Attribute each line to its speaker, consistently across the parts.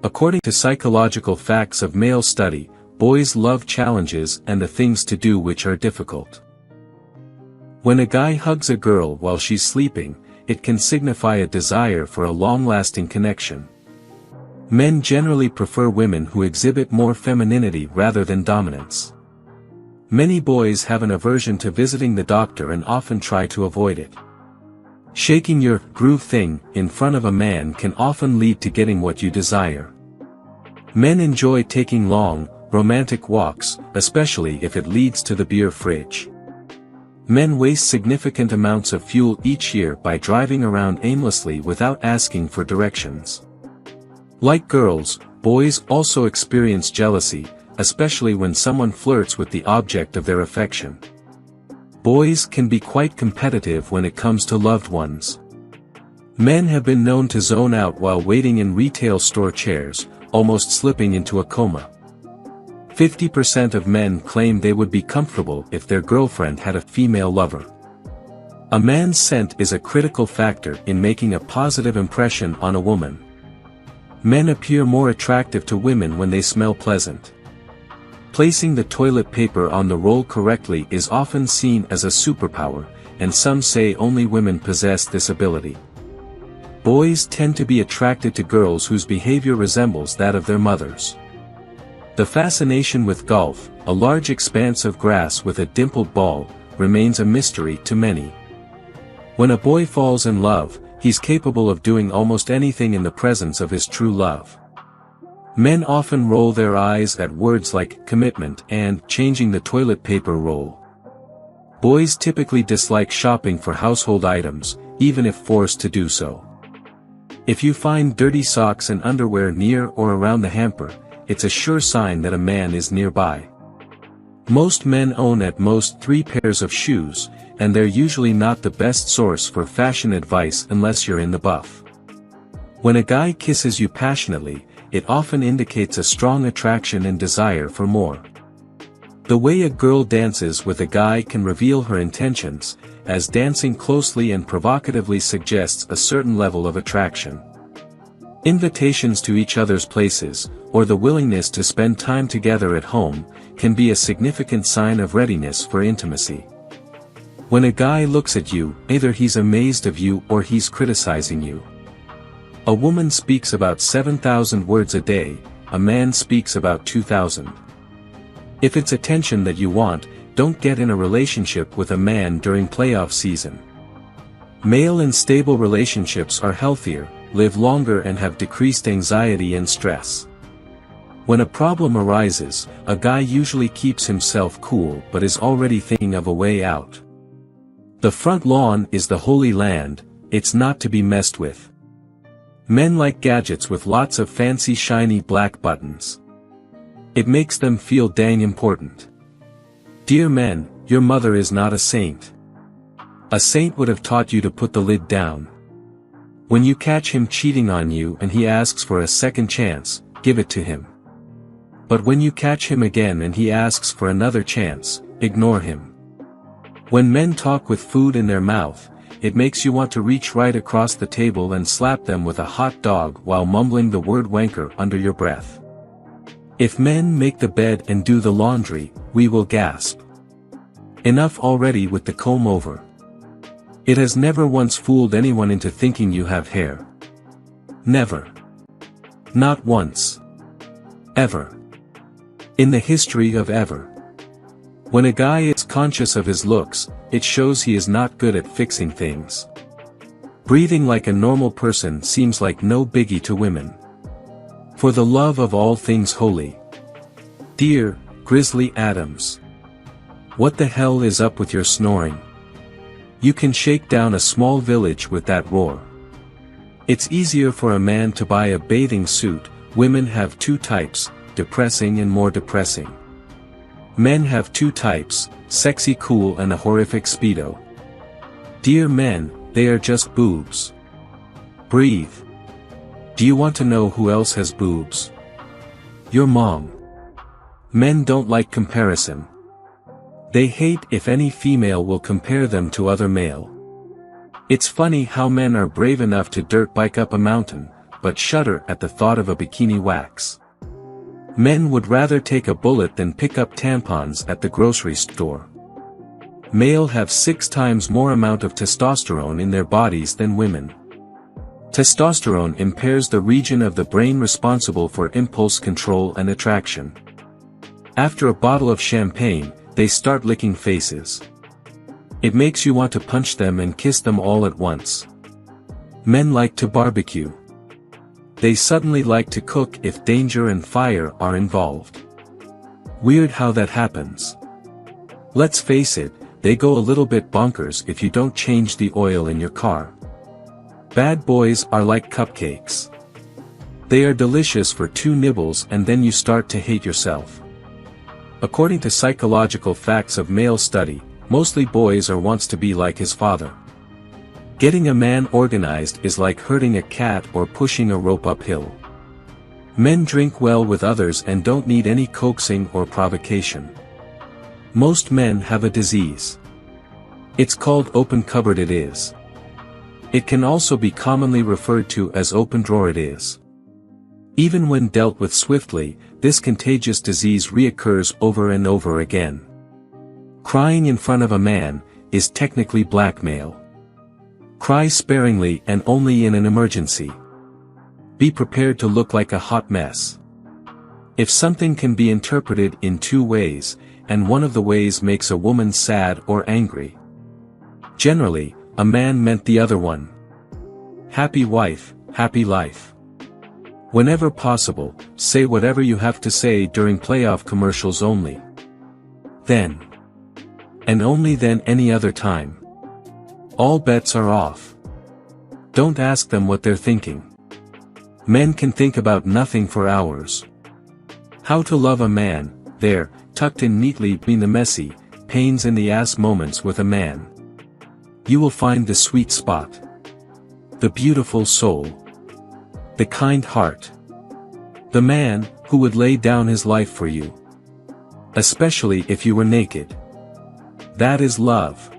Speaker 1: According to Psychological Facts of Male Study, boys love challenges and the things to do which are difficult. When a guy hugs a girl while she's sleeping, it can signify a desire for a long-lasting connection. Men generally prefer women who exhibit more femininity rather than dominance. Many boys have an aversion to visiting the doctor and often try to avoid it. Shaking your groove thing in front of a man can often lead to getting what you desire. Men enjoy taking long, romantic walks, especially if it leads to the beer fridge. Men waste significant amounts of fuel each year by driving around aimlessly without asking for directions. Like girls, boys also experience jealousy, especially when someone flirts with the object of their affection. Boys can be quite competitive when it comes to loved ones. Men have been known to zone out while waiting in retail store chairs, almost slipping into a coma. 50% of men claim they would be comfortable if their girlfriend had a female lover. A man's scent is a critical factor in making a positive impression on a woman. Men appear more attractive to women when they smell pleasant. Placing the toilet paper on the roll correctly is often seen as a superpower, and some say only women possess this ability. Boys tend to be attracted to girls whose behavior resembles that of their mothers. The fascination with golf, a large expanse of grass with a dimpled ball, remains a mystery to many. When a boy falls in love, he's capable of doing almost anything in the presence of his true love. Men often roll their eyes at words like commitment and changing the toilet paper roll. Boys typically dislike shopping for household items, even if forced to do so. If you find dirty socks and underwear near or around the hamper, it's a sure sign that a man is nearby. Most men own at most 3 pairs of shoes, and they're usually not the best source for fashion advice unless you're in the buff. When a guy kisses you passionately, it often indicates a strong attraction and desire for more. The way a girl dances with a guy can reveal her intentions, as dancing closely and provocatively suggests a certain level of attraction. Invitations to each other's places, or the willingness to spend time together at home, can be a significant sign of readiness for intimacy. When a guy looks at you, either he's amazed of you or he's criticizing you. A woman speaks about 7,000 words a day, a man speaks about 2,000. If it's attention that you want, don't get in a relationship with a man during playoff season. Male and stable relationships are healthier, live longer and have decreased anxiety and stress. When a problem arises, a guy usually keeps himself cool but is already thinking of a way out. The front lawn is the holy land, it's not to be messed with. Men like gadgets with lots of fancy shiny black buttons. It makes them feel dang important. Dear men, your mother is not a saint. A saint would have taught you to put the lid down. When you catch him cheating on you and he asks for a second chance, give it to him. But when you catch him again and he asks for another chance, ignore him. When men talk with food in their mouth, it makes you want to reach right across the table and slap them with a hot dog while mumbling the word wanker under your breath. If men make the bed and do the laundry, we will gasp. Enough already with the comb over. It has never once fooled anyone into thinking you have hair. Never. Not once. Ever. In the history of ever. When a guy is conscious of his looks, it shows he is not good at fixing things. Breathing like a normal person seems like no biggie to women. For the love of all things holy. Dear Grizzly Adams. What the hell is up with your snoring? You can shake down a small village with that roar. It's easier for a man to buy a bathing suit. Women have 2 types, depressing and more depressing. Men have 2 types, sexy cool and a horrific speedo. Dear men, they are just boobs. Breathe. Do you want to know who else has boobs? Your mom. Men don't like comparison. They hate if any female will compare them to other male. It's funny how men are brave enough to dirt bike up a mountain, but shudder at the thought of a bikini wax. Men would rather take a bullet than pick up tampons at the grocery store. Males have 6 times more amount of testosterone in their bodies than women. Testosterone impairs the region of the brain responsible for impulse control and attraction. After a bottle of champagne, they start licking faces. It makes you want to punch them and kiss them all at once. Men like to barbecue. They suddenly like to cook if danger and fire are involved. Weird how that happens. Let's face it, they go a little bit bonkers if you don't change the oil in your car. Bad boys are like cupcakes. They are delicious for 2 nibbles and then you start to hate yourself. According to Psychological Facts of Male Study, mostly boys are wants to be like his father. Getting a man organized is like herding a cat or pushing a rope uphill. Men drink well with others and don't need any coaxing or provocation. Most men have a disease. It's called open cupboard it is. It can also be commonly referred to as open drawer it is. Even when dealt with swiftly, this contagious disease reoccurs over and over again. Crying in front of a man is technically blackmail. Cry sparingly and only in an emergency. Be prepared to look like a hot mess. If something can be interpreted in 2 ways, and one of the ways makes a woman sad or angry, generally, a man meant the other one. Happy wife, happy life. Whenever possible, say whatever you have to say during playoff commercials only. Then. And only then any other time. All bets are off. Don't ask them what they're thinking. Men can think about nothing for hours. How to love a man, there, tucked in neatly between the messy, pains in the ass moments with a man. You will find the sweet spot. The beautiful soul. The kind heart. The man, who would lay down his life for you. Especially if you were naked. That is love.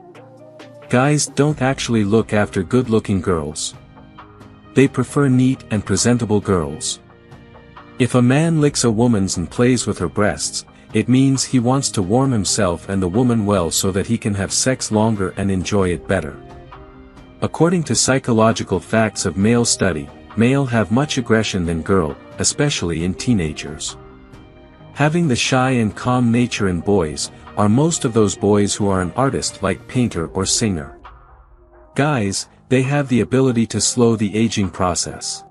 Speaker 1: Guys don't actually look after good-looking girls. They prefer neat and presentable girls. If a man licks a woman's and plays with her breasts, it means he wants to warm himself and the woman well so that he can have sex longer and enjoy it better. According to Psychological Facts of Male Study, male have much aggression than girl, especially in teenagers. Having the shy and calm nature in boys, are most of those boys who are an artist like painter or singer. Guys, they have the ability to slow the aging process.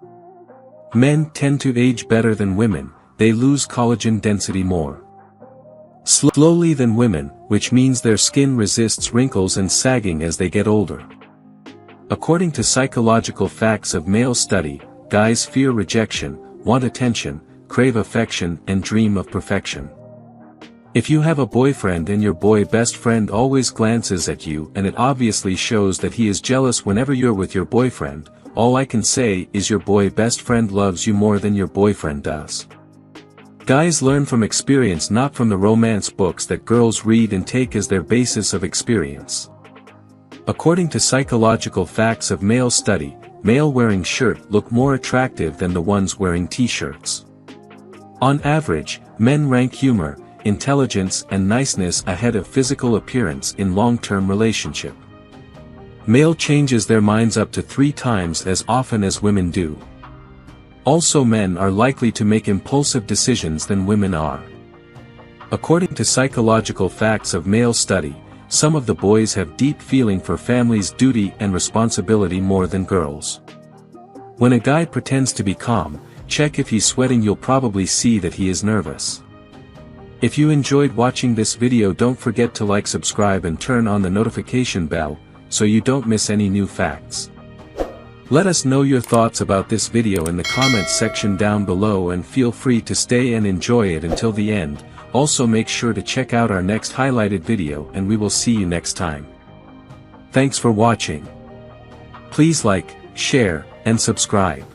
Speaker 1: Men tend to age better than women, they lose collagen density more slowly than women, which means their skin resists wrinkles and sagging as they get older. According to Psychological Facts of Male Study, guys fear rejection, want attention, crave affection and dream of perfection. If you have a boyfriend and your boy best friend always glances at you and it obviously shows that he is jealous whenever you're with your boyfriend, all I can say is your boy best friend loves you more than your boyfriend does. Guys learn from experience, not from the romance books that girls read and take as their basis of experience. According to Psychological Facts of Male Study, male wearing shirt look more attractive than the ones wearing t-shirts. On average, men rank humor, intelligence and niceness ahead of physical appearance in long-term relationship. Male changes their minds up to 3 times as often as women do. Also, men are likely to make impulsive decisions than women are. According to Psychological Facts of Male Study, some of the boys have deep feeling for family's duty and responsibility more than girls. When a guy pretends to be calm, check if he's sweating. You'll probably see that he is nervous. If you enjoyed watching this video, don't forget to like, subscribe and turn on the notification bell, so you don't miss any new facts. Let us know your thoughts about this video in the comments section down below and feel free to stay and enjoy it until the end. Also make sure to check out our next highlighted video and we will see you next time. Thanks for watching. Please like, share, and subscribe.